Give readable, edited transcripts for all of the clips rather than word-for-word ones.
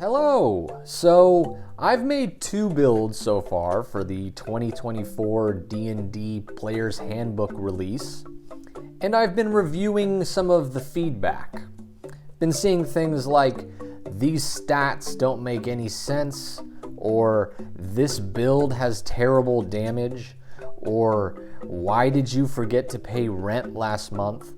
Hello! So, I've made 2 builds so far for the 2024 D&D Player's Handbook release, and I've been reviewing some of the feedback. Been seeing things like, these stats don't make any sense, or this build has terrible damage, or why did you forget to pay rent last month?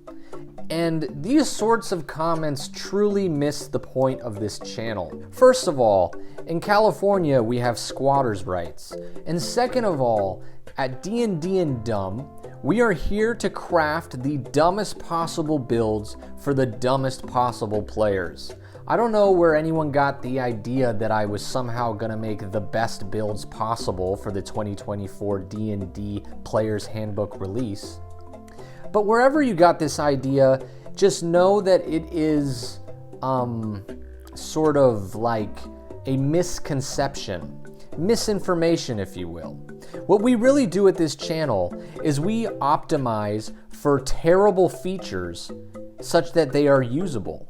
And these sorts of comments truly miss the point of this channel. First of all, in California we have squatters' rights. And second of all, at D&D and Dumb, we are here to craft the dumbest possible builds for the dumbest possible players. I don't know where anyone got the idea that I was somehow gonna make the best builds possible for the 2024 D&D Player's Handbook release. But wherever you got this idea, just know that it is sort of like a misconception, misinformation, if you will. What we really do at this channel is we optimize for terrible features such that they are usable.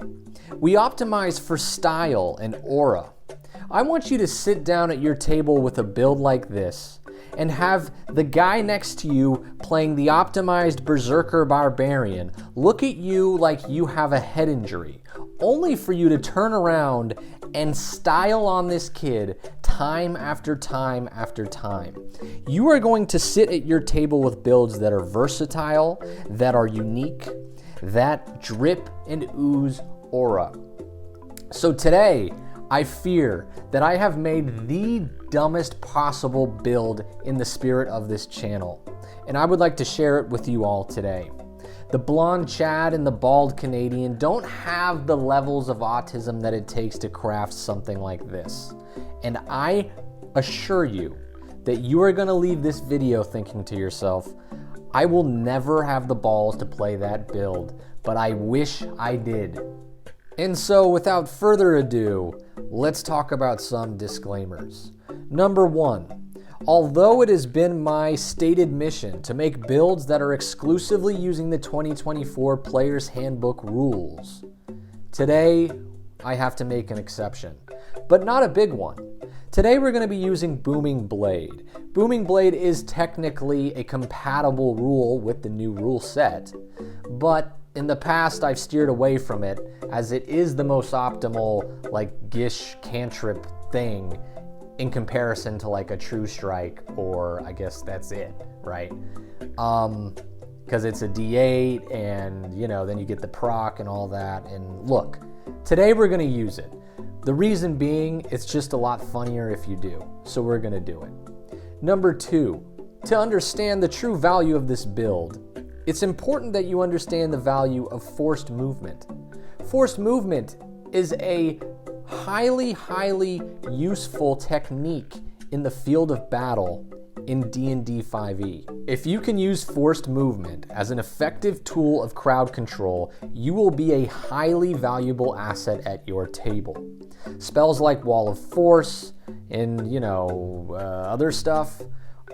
We optimize for style and aura. I want you to sit down at your table with a build like this and have the guy next to you playing the optimized Berserker Barbarian look at you like you have a head injury, only for you to turn around and style on this kid time after time after time. You are going to sit at your table with builds that are versatile, that are unique, that drip and ooze aura. So today, I fear that I have made the dumbest possible build in the spirit of this channel, and I would like to share it with you all today. The blonde Chad and the bald Canadian don't have the levels of autism that it takes to craft something like this. And I assure you that you are gonna leave this video thinking to yourself, I will never have the balls to play that build, but I wish I did. And so without further ado, let's talk about some disclaimers. Number 1, although it has been my stated mission to make builds that are exclusively using the 2024 Player's Handbook rules, today I have to make an exception, but not a big one. Today we're going to be using Booming Blade. Booming Blade is technically a compatible rule with the new rule set, but in the past, I've steered away from it as it is the most optimal, like, Gish cantrip thing in comparison to, like, a True Strike, or I guess that's it, right? Because it's a D8, and, you know, then you get the proc and all that. And look, today we're going to use it. The reason being, it's just a lot funnier if you do, so we're going to do it. Number 2, to understand the true value of this build, it's important that you understand the value of forced movement. Forced movement is a highly useful technique in the field of battle in D&D 5e. If you can use forced movement as an effective tool of crowd control, you will be a highly valuable asset at your table. Spells like Wall of Force and, other stuff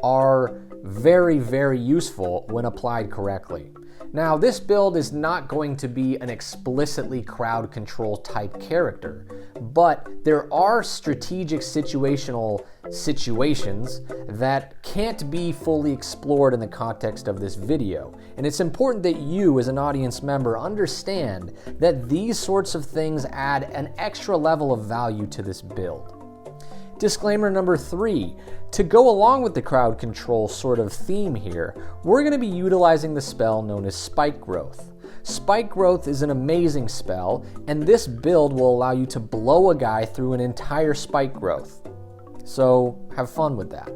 are very useful when applied correctly. Now, this build is not going to be an explicitly crowd control type character, but there are strategic situations that can't be fully explored in the context of this video. And it's important that you, as an audience member, understand that these sorts of things add an extra level of value to this build. Disclaimer number 3, to go along with the crowd control sort of theme here, we're going to be utilizing the spell known as Spike Growth. Spike Growth is an amazing spell, and this build will allow you to blow a guy through an entire Spike Growth. So have fun with that.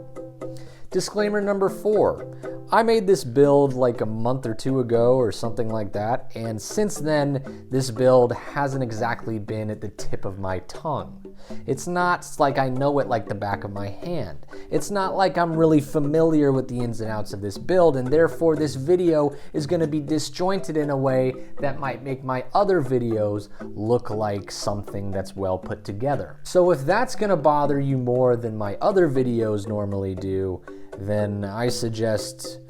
Disclaimer number 4, I made this build like a month or 2 ago or something like that, and since then, this build hasn't exactly been at the tip of my tongue. It's not like I know it like the back of my hand. It's not like I'm really familiar with the ins and outs of this build, and therefore this video is going to be disjointed in a way that might make my other videos look like something that's well put together. So if that's going to bother you more than my other videos normally do, then I suggest,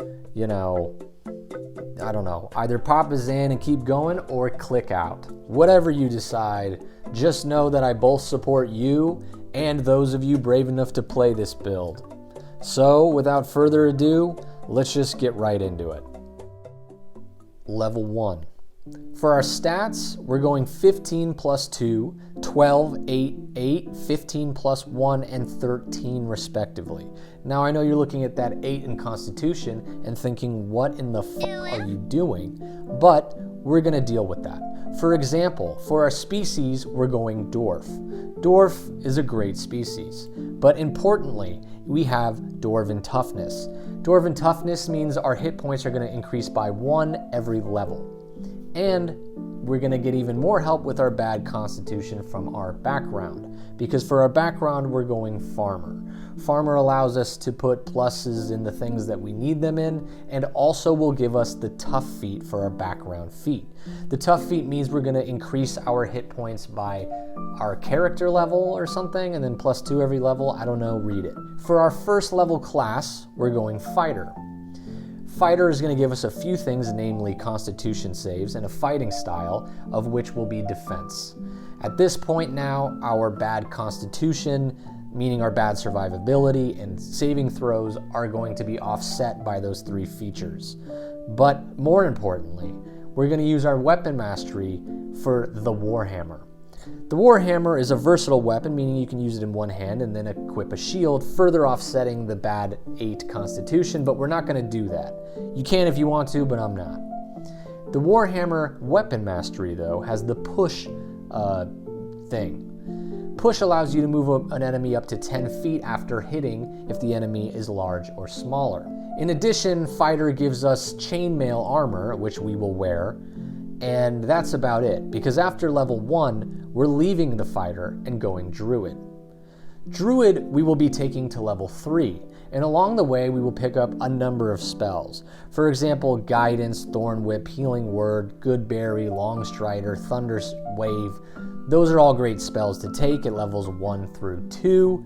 either pop us in and keep going or click out. Whatever you decide, Just know that I both support you and those of you brave enough to play this build. So, without further ado, let's just get right into it. Level 1. For our stats, we're going 15 plus 2, 12, 8, 8, 15 plus 1, and 13 respectively. Now I know you're looking at that 8 in Constitution and thinking, what in the f are you doing? But we're going to deal with that. For example, for our species, we're going Dwarf. Dwarf is a great species, but importantly, we have Dwarven Toughness. Dwarven Toughness means our hit points are going to increase by 1 every level. And we're going to get even more help with our bad constitution from our background, because for our background, we're going Farmer. Farmer allows us to put pluses in the things that we need them in, and also will give us the tough feat for our background feat. The tough feat means we're going to increase our hit points by our character level or something, and then plus 2 every level. I don't know, read it. For our first level class, we're going Fighter. Fighter is going to give us a few things, namely Constitution saves and a fighting style, of which will be Defense. At this point now, our bad Constitution, meaning our bad survivability and saving throws, are going to be offset by those 3 features. But more importantly, we're going to use our Weapon Mastery for the Warhammer. The Warhammer is a versatile weapon, meaning you can use it in one hand and then equip a shield, further offsetting the bad 8 Constitution, but we're not going to do that. You can if you want to, but I'm not. The Warhammer Weapon Mastery, though, has the Push thing. Push allows you to move an enemy up to 10 feet after hitting if the enemy is large or smaller. In addition, Fighter gives us chainmail armor, which we will wear, and that's about it, because after level 1, we're leaving the Fighter and going Druid. Druid we will be taking to level 3, and along the way we will pick up a number of spells. For example, Guidance, Thorn Whip, Healing Word, Good Berry, Long Strider, Thunder Wave. Those are all great spells to take at levels 1 through 2.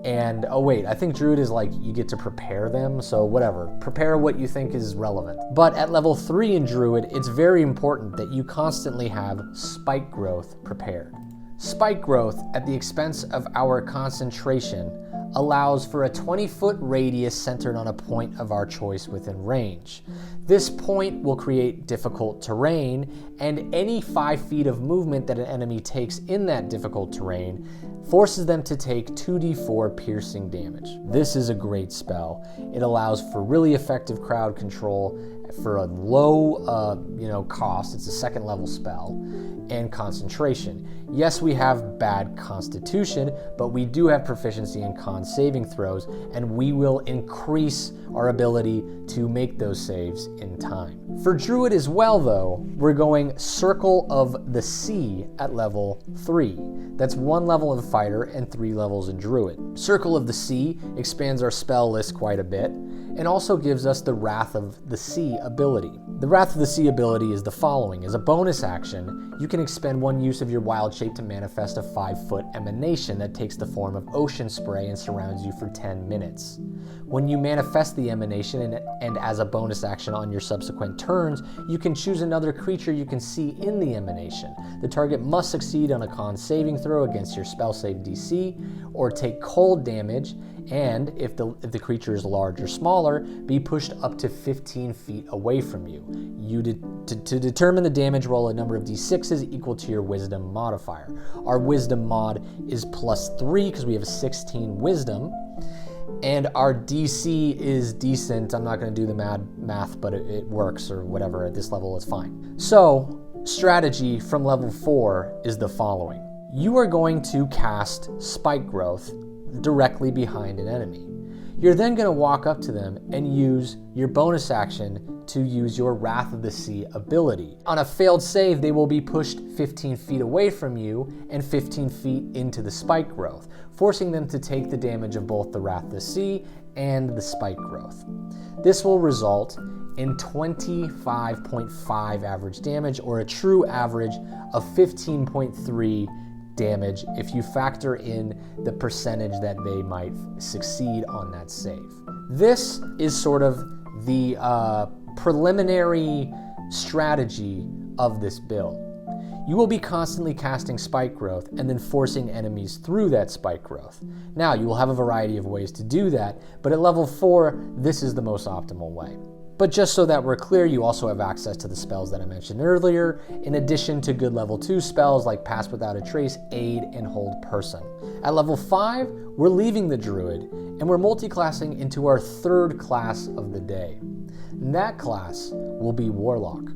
And, oh wait, I think Druid is like, you get to prepare them, so whatever. Prepare what you think is relevant. But at level 3 in Druid, it's very important that you constantly have Spike Growth prepared. Spike Growth, at the expense of our concentration, allows for a 20-foot radius centered on a point of our choice within range. This point will create difficult terrain, and any 5 feet of movement that an enemy takes in that difficult terrain forces them to take 2d4 piercing damage. This is a great spell. It allows for really effective crowd control for a low cost. It's a 2nd level spell, and concentration. Yes, we have bad constitution, but we do have proficiency in con saving throws, and we will increase our ability to make those saves in time. For Druid as well, though, we're going Circle of the Sea at level 3. That's 1 level in Fighter and 3 levels in Druid. Circle of the Sea expands our spell list quite a bit, and also gives us the Wrath of the Sea ability. The Wrath of the Sea ability is the following. As a bonus action, you can expend 1 use of your wild shape to manifest a 5-foot emanation that takes the form of ocean spray and surrounds you for 10 minutes. When you manifest the emanation and as a bonus action on your subsequent turns, you can choose another creature you can see in the emanation. The target must succeed on a con saving throw against your spell save DC, or take cold damage, and if the creature is large or smaller, be pushed up to 15 feet away from you. To determine the damage, roll a number of d6s equal to your wisdom modifier. Our wisdom mod is +3 because we have 16 wisdom, and our DC is decent. I'm not going to do the math, but it works, or whatever. At this level, it's fine. So, strategy from level 4 is the following. You are going to cast Spike Growth directly behind an enemy. You're then going to walk up to them and use your bonus action to use your Wrath of the Sea ability. On a failed save, they will be pushed 15 feet away from you and 15 feet into the Spike Growth, forcing them to take the damage of both the Wrath of the Sea and the Spike Growth. This will result in 25.5 average damage, or a true average of 15.3 damage if you factor in the percentage that they might succeed on that save. This is sort of the preliminary strategy of this build. you will be constantly casting spike growth and then forcing enemies through that spike growth. Now, you will have a variety of ways to do that, but at level 4, this is the most optimal way. But just so that we're clear, you also have access to the spells that I mentioned earlier, in addition to good level 2 spells like Pass Without a Trace, Aid, and Hold Person. At level 5, we're leaving the Druid, and we're multiclassing into our third class of the day. And that class will be Warlock.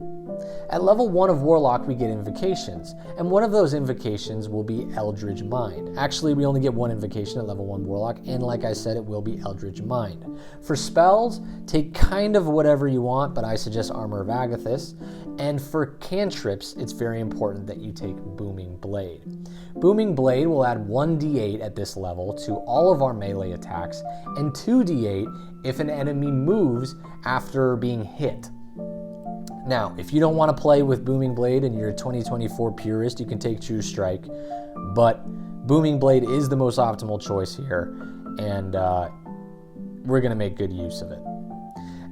At level 1 of Warlock, we get invocations, and one of those invocations will be Eldritch Mind. Actually, we only get one invocation at level 1 Warlock, and like I said, it will be Eldritch Mind. For spells, take kind of whatever you want, but I suggest Armor of Agathis. And for cantrips, it's very important that you take Booming Blade. Booming Blade will add 1d8 at this level to all of our melee attacks, and 2d8 if an enemy moves after being hit. Now, if you don't want to play with Booming Blade and you're a 2024 purist, you can take True Strike, but Booming Blade is the most optimal choice here, and we're going to make good use of it.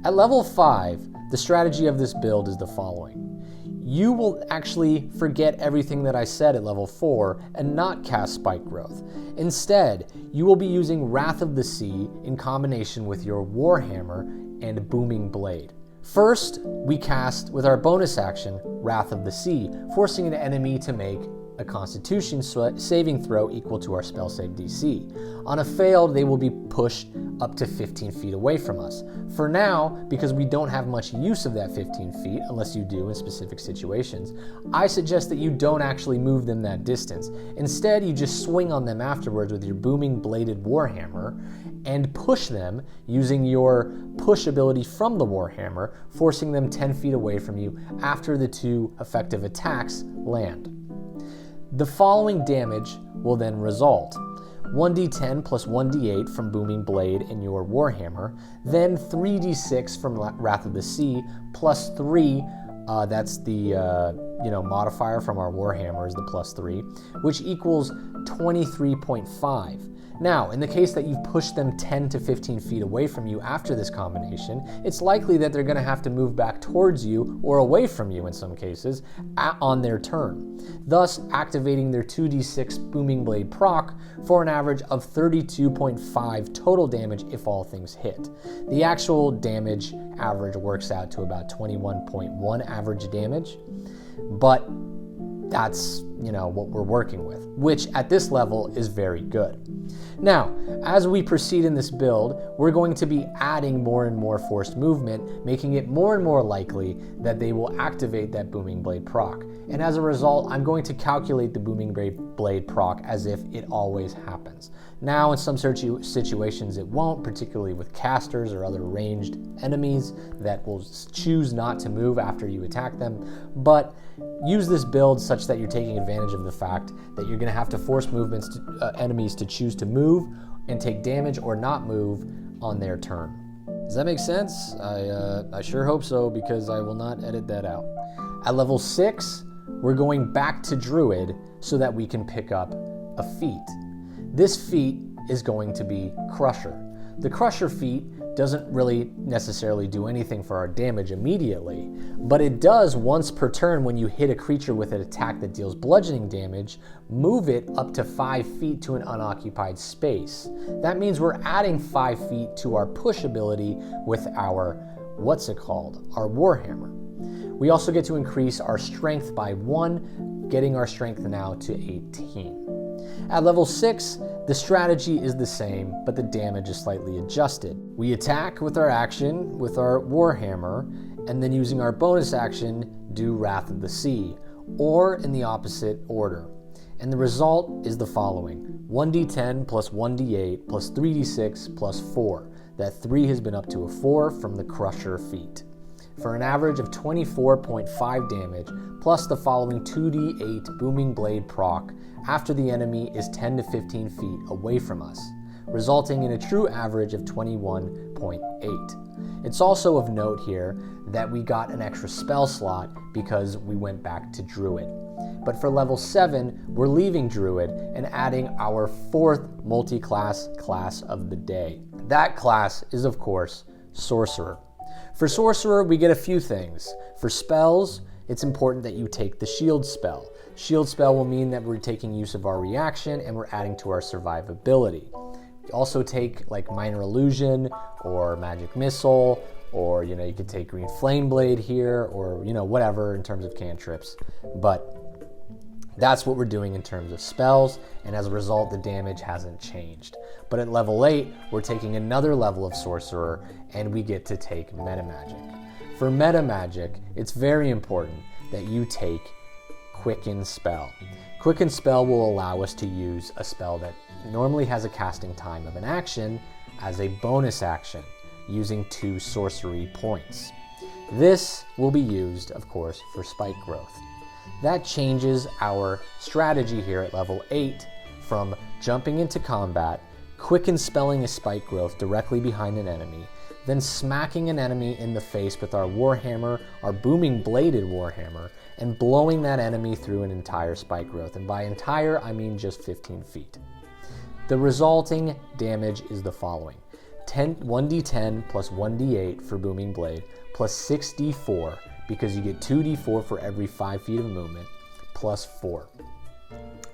At level 5, the strategy of this build is the following. You will actually forget everything that I said at level 4 and not cast Spike Growth. Instead, you will be using Wrath of the Sea in combination with your Warhammer and Booming Blade. First, we cast, with our bonus action, Wrath of the Sea, forcing an enemy to make a Constitution saving throw equal to our spell save DC. On a failed, they will be pushed up to 15 feet away from us. For now, because we don't have much use of that 15 feet, unless you do in specific situations, I suggest that you don't actually move them that distance. Instead, you just swing on them afterwards with your booming bladed Warhammer and push them using your push ability from the Warhammer, forcing them 10 feet away from you after the 2 effective attacks land. The following damage will then result. 1d10 plus 1d8 from Booming Blade and your Warhammer, then 3d6 from Wrath of the Sea, plus 3, that's the modifier from our Warhammer is the plus 3, which equals 23.5. Now, in the case that you've pushed them 10 to 15 feet away from you after this combination, it's likely that they're going to have to move back towards you or away from you in some cases on their turn, thus activating their 2d6 Booming Blade proc for an average of 32.5 total damage if all things hit. The actual damage average works out to about 21.1 average damage, but that's, what we're working with, which at this level is very good. Now, as we proceed in this build, we're going to be adding more and more forced movement, making it more and more likely that they will activate that Booming Blade proc. And as a result, I'm going to calculate the Booming Blade proc as if it always happens. Now, in some situations it won't, particularly with casters or other ranged enemies that will choose not to move after you attack them, but use this build such that you're taking advantage of the fact that you're going to have to force enemies to choose to move and take damage or not move on their turn. Does that make sense? I sure hope so, because I will not edit that out. At level 6, we're going back to Druid so that we can pick up a feat. This feat is going to be Crusher. The Crusher feat doesn't really necessarily do anything for our damage immediately, but it does once per turn when you hit a creature with an attack that deals bludgeoning damage, move it up to 5 feet to an unoccupied space. That means we're adding 5 feet to our push ability with our, our Warhammer. We also get to increase our strength by 1, getting our strength now to 18. At level 6, the strategy is the same, but the damage is slightly adjusted. We attack with our action with our Warhammer, and then using our bonus action, do Wrath of the Sea, or in the opposite order. And the result is the following: 1d10 plus 1d8 plus 3d6 plus 4. That 3 has been up to a 4 from the Crusher feat, for an average of 24.5 damage, plus the following 2d8 Booming Blade proc after the enemy is 10 to 15 feet away from us, resulting in a true average of 21.8. It's also of note here that we got an extra spell slot because we went back to Druid. But for level 7, we're leaving Druid and adding our 4th multi-class class of the day. That class is, of course, Sorcerer. For Sorcerer, we get a few things. For spells, it's important that you take the shield spell. Shield spell will mean that we're taking use of our reaction and we're adding to our survivability. You also take like Minor Illusion or Magic Missile, or you could take Green Flame Blade here, or whatever in terms of cantrips. But that's what we're doing in terms of spells, and as a result, the damage hasn't changed. But at level 8, we're taking another level of Sorcerer, and we get to take Meta Magic. For Meta Magic, it's very important that you take Quicken Spell. Quicken Spell will allow us to use a spell that normally has a casting time of an action as a bonus action, using 2 sorcery points. This will be used, of course, for Spike Growth. That changes our strategy here at level 8 from jumping into combat, quicken spelling a Spike Growth directly behind an enemy, then smacking an enemy in the face with our Warhammer, our booming bladed Warhammer, and blowing that enemy through an entire Spike Growth. And by entire, I mean just 15 feet. The resulting damage is the following: 1d10 plus 1d8 for Booming Blade, plus 6d4, because you get 2d4 for every 5 feet of movement, plus 4,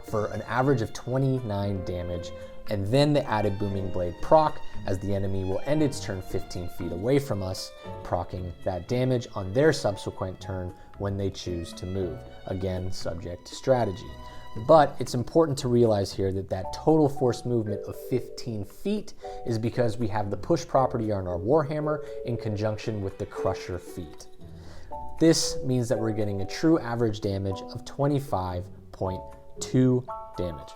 for an average of 29 damage, and then the added Booming Blade proc, as the enemy will end its turn 15 feet away from us, proccing that damage on their subsequent turn when they choose to move, again subject to strategy. But it's important to realize here that that total force movement of 15 feet is because we have the push property on our Warhammer in conjunction with the Crusher feat. This means that we're getting a true average damage of 25.2 damage.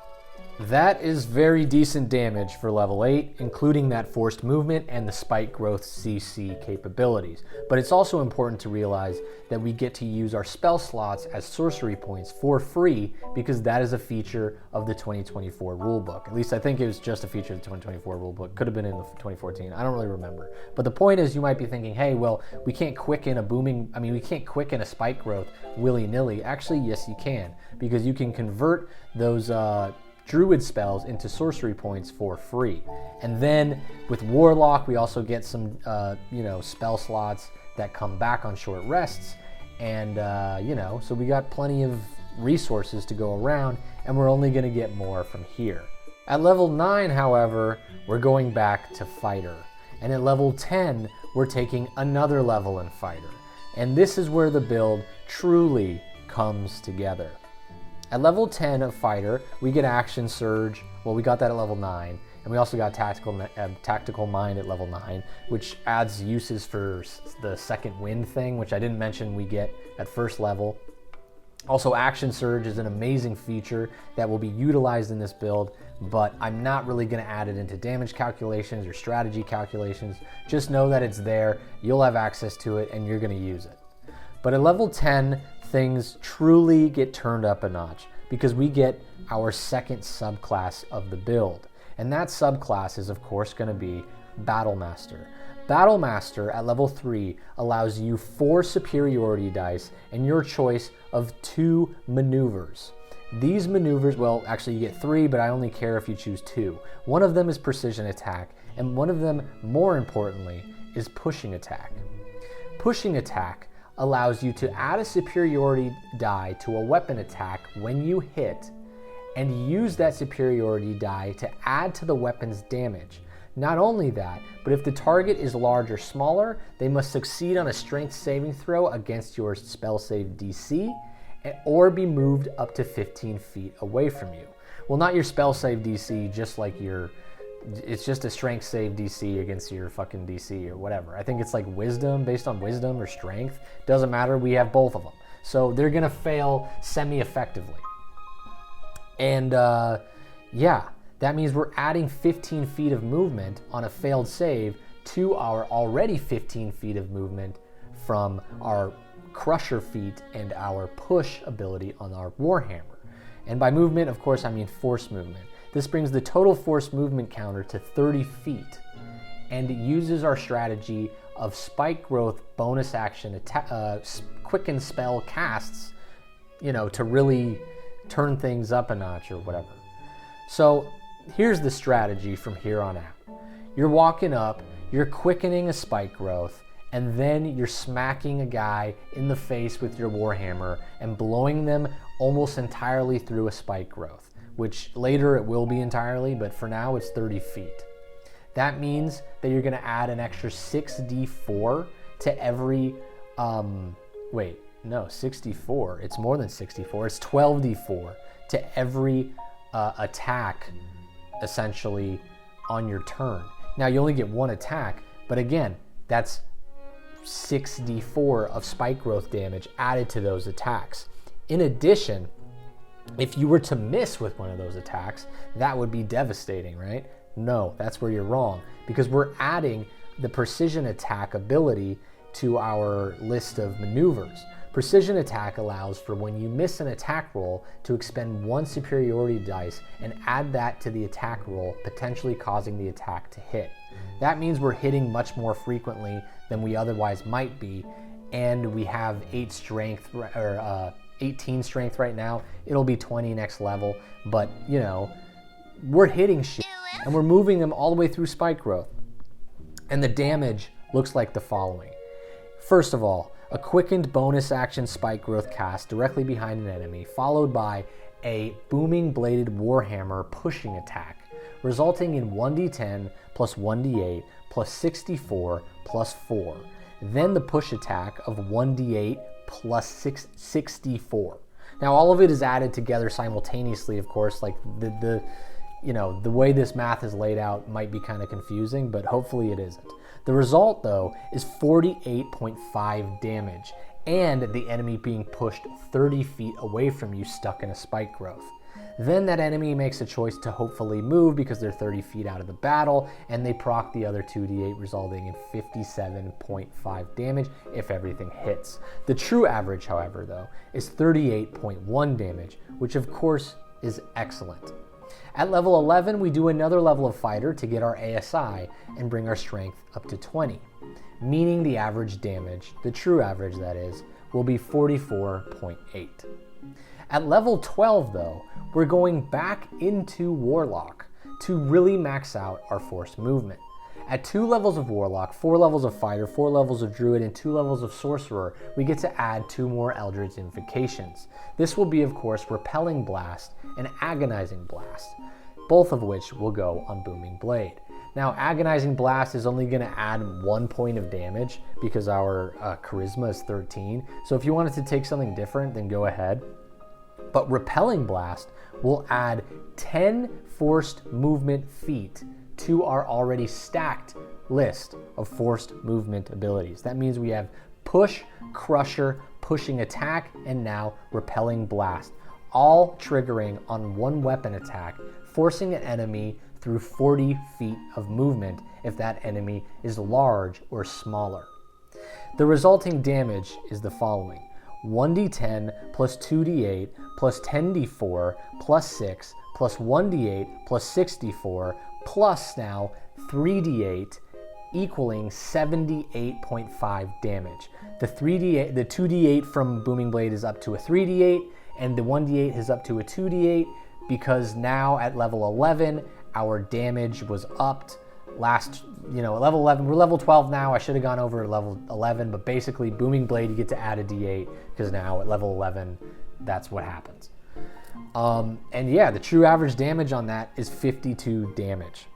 That is very decent damage for level 8, including that forced movement and the Spike Growth CC capabilities. But it's also important to realize that we get to use our spell slots as sorcery points for free, because that is a feature of the 2024 rulebook. At least I think it was just a feature of the 2024 rulebook. Could have been in the 2014. I don't really remember. But the point is, you might be thinking, hey, well, we can't quicken a Spike Growth willy-nilly. Actually, yes, you can, because you can convert those Druid spells into sorcery points for free. And then with Warlock, we also get some spell slots that come back on short rests, and so we got plenty of resources to go around, and we're only going to get more from here. At level 9, however, we're going back to Fighter, and at level 10, we're taking another level in Fighter, and this is where the build truly comes together. At level 10 of Fighter, we get Action Surge. Well, we got that at level 9. And we also got Tactical Mind at level 9, which adds uses for the second wind thing, which I didn't mention we get at first level. Also, Action Surge is an amazing feature that will be utilized in this build, but I'm not really going to add it into damage calculations or strategy calculations. Just know that it's there, you'll have access to it, and you're going to use it. But at level 10, things truly get turned up a notch, because we get our second subclass of the build. And that subclass is, of course, going to be Battlemaster. Battlemaster at level 3 allows you 4 superiority dice and your choice of 2 maneuvers. These maneuvers, well, actually you get 3, but I only care if you choose 2. One of them is precision attack, and one of them, more importantly, is pushing attack. Pushing attack allows you to add a superiority die to a weapon attack when you hit, and use that superiority die to add to the weapon's damage. Not only that, but if the target is large or smaller, they must succeed on a strength saving throw against your spell save DC, or be moved up to 15 feet away from you. Well, not your spell save DC, just like it's just a strength save DC against your fucking DC or whatever. I think it's like wisdom, based on wisdom or strength. Doesn't matter, we have both of them. So they're gonna fail semi-effectively. And yeah, that means we're adding 15 feet of movement on a failed save to our already 15 feet of movement from our Crusher feat and our push ability on our Warhammer. And by movement, of course, I mean force movement. This brings the total force movement counter to 30 feet, and it uses our strategy of Spike Growth bonus action quicken spell casts, to really turn things up a notch or whatever. So here's the strategy from here on out. You're walking up, you're quickening a Spike Growth, and then you're smacking a guy in the face with your Warhammer and blowing them almost entirely through a spike growth, which later it will be entirely, but for now it's 30 feet. That means that you're going to add an extra 6d4 to every, 64. It's more than 64. It's 12d4 to every attack, essentially, on your turn. Now, you only get one attack, but again, that's 6d4 of spike growth damage added to those attacks. In addition, if you were to miss with one of those attacks, that would be devastating, right? No, that's where you're wrong, because we're adding the precision attack ability to our list of maneuvers. Precision attack allows for when you miss an attack roll to expend one superiority dice and add that to the attack roll, potentially causing the attack to hit. That means we're hitting much more frequently than we otherwise might be, and we have 18 strength right now. It'll be 20 next level, but you know, we're hitting shit and we're moving them all the way through spike growth. And the damage looks like the following. First of all, a quickened bonus action spike growth cast directly behind an enemy, followed by a booming bladed warhammer pushing attack, resulting in 1d10 plus 1d8 plus 64 plus 4. Then the push attack of 1d8 plus 64. Now all of it is added together simultaneously, of course, like the way this math is laid out might be kind of confusing, but hopefully it isn't. The result, though, is 48.5 damage, and the enemy being pushed 30 feet away from you, stuck in a spike growth. Then that enemy makes a choice to hopefully move because they're 30 feet out of the battle, and they proc the other 2d8, resulting in 57.5 damage if everything hits. The true average, however, though, is 38.1 damage, which of course is excellent. At level 11, we do another level of fighter to get our ASI and bring our strength up to 20, meaning the average damage, the true average that is, will be 44.8. At level 12, though, we're going back into Warlock to really max out our forced movement. At 2 levels of Warlock, 4 levels of Fighter, 4 levels of Druid, and 2 levels of Sorcerer, we get to add 2 more Eldritch Invocations. This will be, of course, Repelling Blast and Agonizing Blast, both of which will go on Booming Blade. Now, Agonizing Blast is only going to add 1 point of damage because our Charisma is 13, so if you wanted to take something different, then go ahead. But Repelling Blast will add 10 forced movement feet to our already stacked list of forced movement abilities. That means we have Push, Crusher, Pushing Attack, and now Repelling Blast, all triggering on one weapon attack, forcing an enemy through 40 feet of movement if that enemy is large or smaller. The resulting damage is the following: 1d10 plus 2d8 plus 10d4 plus 6 plus 1d8 plus 64 plus now 3d8 equaling 78.5 damage. The 2d8 from Booming Blade is up to a 3d8, and the 1d8 is up to a 2d8 because now at level 11 our damage was upped. At level 11, we're level 12 now. I should have gone over at level 11, but basically Booming Blade, you get to add a d8 because now at level 11, that's what happens. And yeah, the true average damage on that is 52 damage.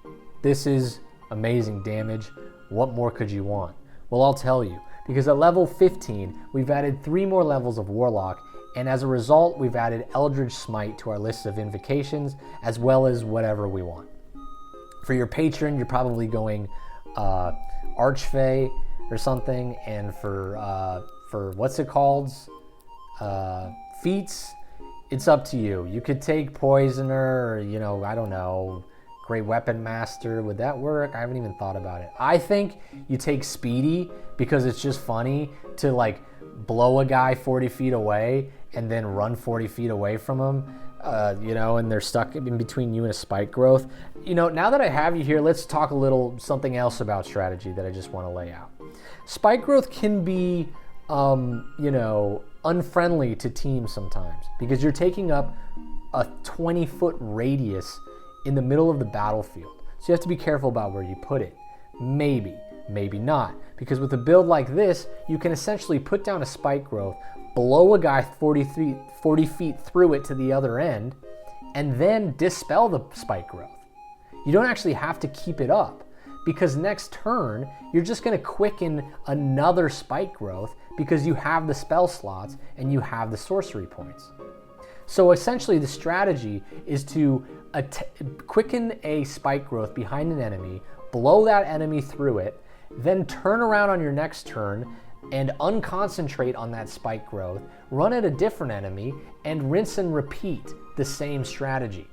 This is amazing damage. What more could you want? Well, I'll tell you, because at level 15, we've added 3 more levels of Warlock, and as a result, we've added Eldritch Smite to our list of invocations, as well as whatever we want. For your patron, you're probably going Archfey or something, and for what's it called? Feats, it's up to you. You could take Poisoner, or I don't know, Great Weapon Master. Would that work? I haven't even thought about it. I think you take Speedy because it's just funny to like blow a guy 40 feet away and then run 40 feet away from him. And they're stuck in between you and a spike growth. Now that I have you here, let's talk a little something else about strategy that I just want to lay out. Spike growth can be, unfriendly to teams sometimes because you're taking up a 20-foot radius in the middle of the battlefield. So you have to be careful about where you put it. Maybe not. Because with a build like this, you can essentially put down a spike growth blow a guy 40 feet through it to the other end, and then dispel the spike growth. You don't actually have to keep it up, because next turn, you're just gonna quicken another spike growth because you have the spell slots and you have the sorcery points. So essentially the strategy is to quicken a spike growth behind an enemy, blow that enemy through it, then turn around on your next turn and unconcentrate on that spike growth, run at a different enemy, and rinse and repeat the same strategy.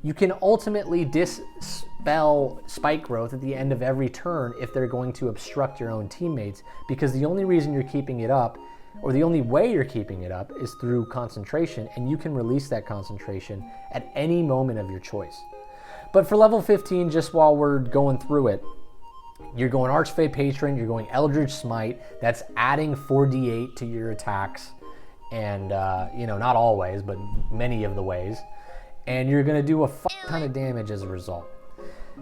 You can ultimately dispel spike growth at the end of every turn if they're going to obstruct your own teammates, because the only reason you're keeping it up, or the only way you're keeping it up, is through concentration, and you can release that concentration at any moment of your choice. But for level 15, just while we're going through it, you're going Archfey Patron, you're going Eldritch Smite, that's adding 4d8 to your attacks, and not always, but many of the ways. And you're gonna do a ton of damage as a result.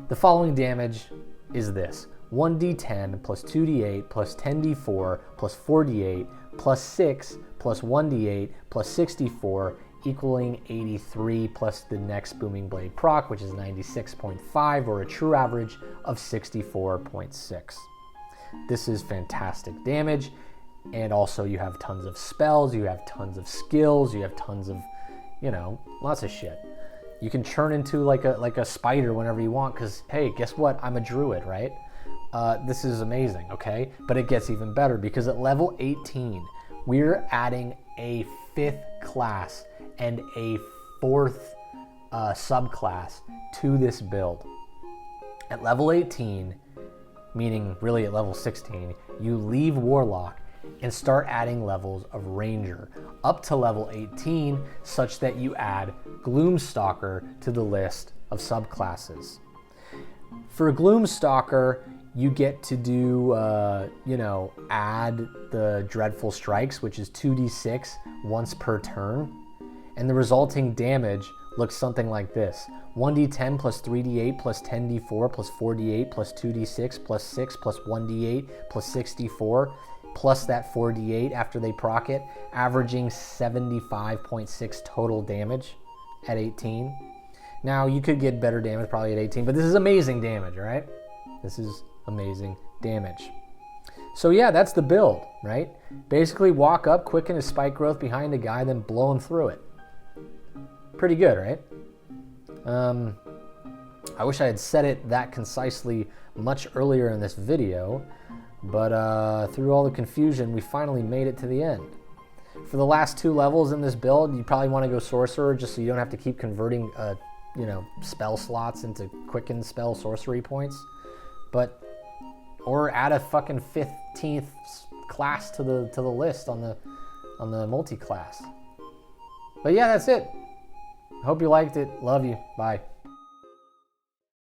The following damage is this: 1d10 plus 2d8 plus 10d4 plus 4d8 plus 6 plus 1d8 plus 64 equaling 83 plus the next Booming Blade proc, which is 96.5, or a true average of 64.6. This is fantastic damage, and also you have tons of spells, you have tons of skills, you have tons of, lots of shit. You can churn into like a spider whenever you want, because hey, guess what? I'm a druid, right? This is amazing, okay? But it gets even better, because at level 18, we're adding a 5th class and a 4th subclass to this build. At level 18, meaning really at level 16, you leave Warlock and start adding levels of Ranger up to level 18, such that you add Gloomstalker to the list of subclasses. For Gloomstalker, you get to do, add the Dreadful Strikes, which is 2d6 once per turn. And the resulting damage looks something like this: 1d10 plus 3d8 plus 10d4 plus 4d8 plus 2d6 plus 6 plus 1d8 plus 64 plus that 4d8 after they proc it, averaging 75.6 total damage at 18. Now, you could get better damage probably at 18, but this is amazing damage, right? This is amazing damage. So yeah, that's the build, right? Basically walk up, quicken his spike growth behind a guy, then blow him through it. Pretty good, right? I wish I had said it that concisely much earlier in this video, but through all the confusion, we finally made it to the end. For the last 2 levels in this build, you probably want to go Sorcerer, just so you don't have to keep converting spell slots into quicken spell sorcery points. Or add a fucking 15th class to the list on the Multiclass. But yeah, that's it. Hope you liked it. Love you. Bye.